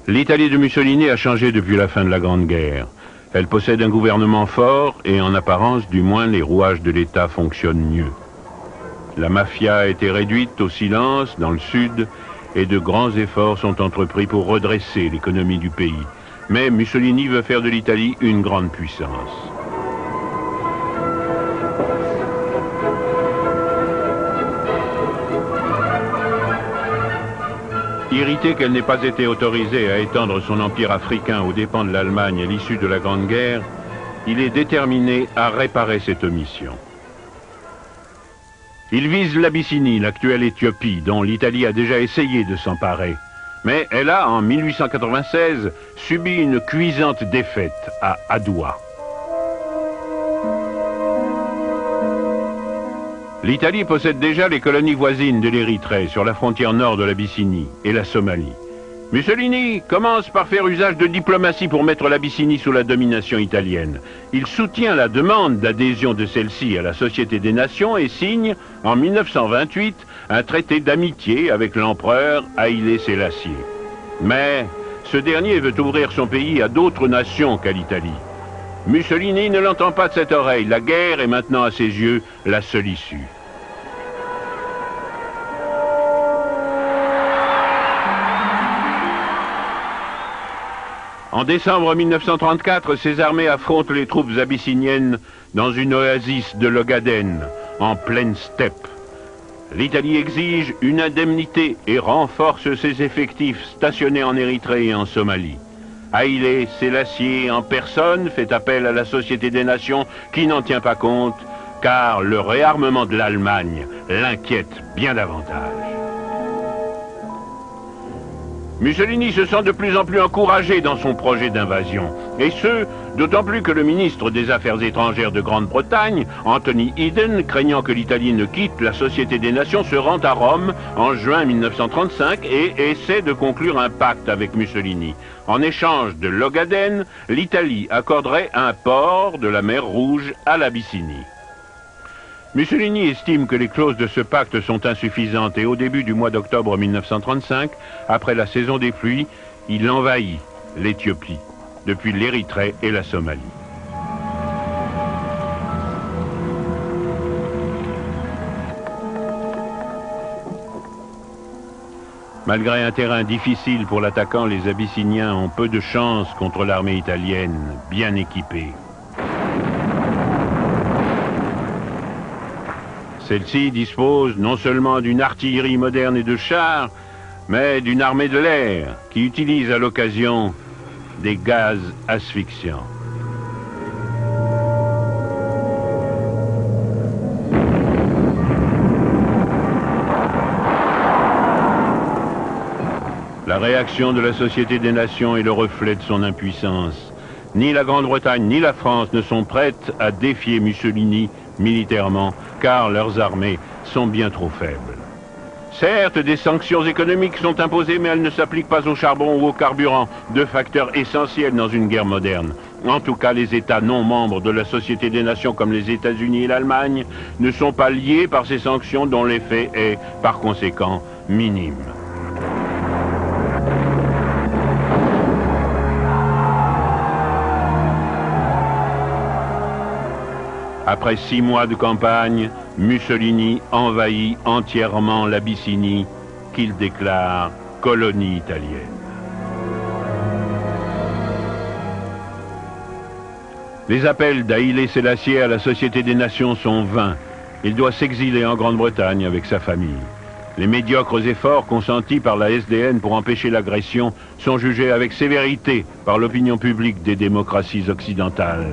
L'Italie de Mussolini a changé depuis la fin de la Grande Guerre. Elle possède un gouvernement fort et en apparence, du moins, les rouages de l'État fonctionnent mieux. La mafia a été réduite au silence dans le sud et de grands efforts sont entrepris pour redresser l'économie du pays. Mais Mussolini veut faire de l'Italie une grande puissance. Irritée qu'elle n'ait pas été autorisée à étendre son empire africain aux dépens de l'Allemagne à l'issue de la Grande Guerre, il est déterminé à réparer cette omission. Il vise l'Abyssinie, l'actuelle Éthiopie, dont l'Italie a déjà essayé de s'emparer. Mais elle a, en 1896, subi une cuisante défaite à Adoua. L'Italie possède déjà les colonies voisines de l'Érythrée, sur la frontière nord de l'Abyssinie, et la Somalie. Mussolini commence par faire usage de diplomatie pour mettre l'Abyssinie sous la domination italienne. Il soutient la demande d'adhésion de celle-ci à la Société des Nations et signe, en 1928, un traité d'amitié avec l'empereur Haïlé Sélassié. Mais ce dernier veut ouvrir son pays à d'autres nations qu'à l'Italie. Mussolini ne l'entend pas de cette oreille. La guerre est maintenant à ses yeux la seule issue. En décembre 1934, ses armées affrontent les troupes abyssiniennes dans une oasis de l'Ogaden, en pleine steppe. L'Italie exige une indemnité et renforce ses effectifs stationnés en Érythrée et en Somalie. Haïlé Sélassié en personne fait appel à la Société des Nations qui n'en tient pas compte, car le réarmement de l'Allemagne l'inquiète bien davantage. Mussolini se sent de plus en plus encouragé dans son projet d'invasion, et ce, d'autant plus que le ministre des Affaires étrangères de Grande-Bretagne, Anthony Eden, craignant que l'Italie ne quitte la Société des Nations, se rend à Rome en juin 1935 et essaie de conclure un pacte avec Mussolini. En échange de l'Ogaden, l'Italie accorderait un port de la mer Rouge à l'Abyssinie. Mussolini estime que les clauses de ce pacte sont insuffisantes et au début du mois d'octobre 1935, après la saison des pluies, il envahit l'Éthiopie, depuis l'Érythrée et la Somalie. Malgré un terrain difficile pour l'attaquant, les Abyssiniens ont peu de chance contre l'armée italienne, bien équipée. Celle-ci dispose non seulement d'une artillerie moderne et de chars, mais d'une armée de l'air qui utilise à l'occasion des gaz asphyxiants. La réaction de la Société des Nations est le reflet de son impuissance. Ni la Grande-Bretagne ni la France ne sont prêtes à défier Mussolini militairement, car leurs armées sont bien trop faibles. Certes, des sanctions économiques sont imposées, mais elles ne s'appliquent pas au charbon ou au carburant, deux facteurs essentiels dans une guerre moderne. En tout cas, les États non membres de la Société des Nations, comme les États-Unis et l'Allemagne, ne sont pas liés par ces sanctions dont l'effet est, par conséquent, minime. Après 6 mois de campagne, Mussolini envahit entièrement l'Abyssinie, qu'il déclare colonie italienne. Les appels d'Haïlé Sélassié à la Société des Nations sont vains. Il doit s'exiler en Grande-Bretagne avec sa famille. Les médiocres efforts consentis par la SDN pour empêcher l'agression sont jugés avec sévérité par l'opinion publique des démocraties occidentales.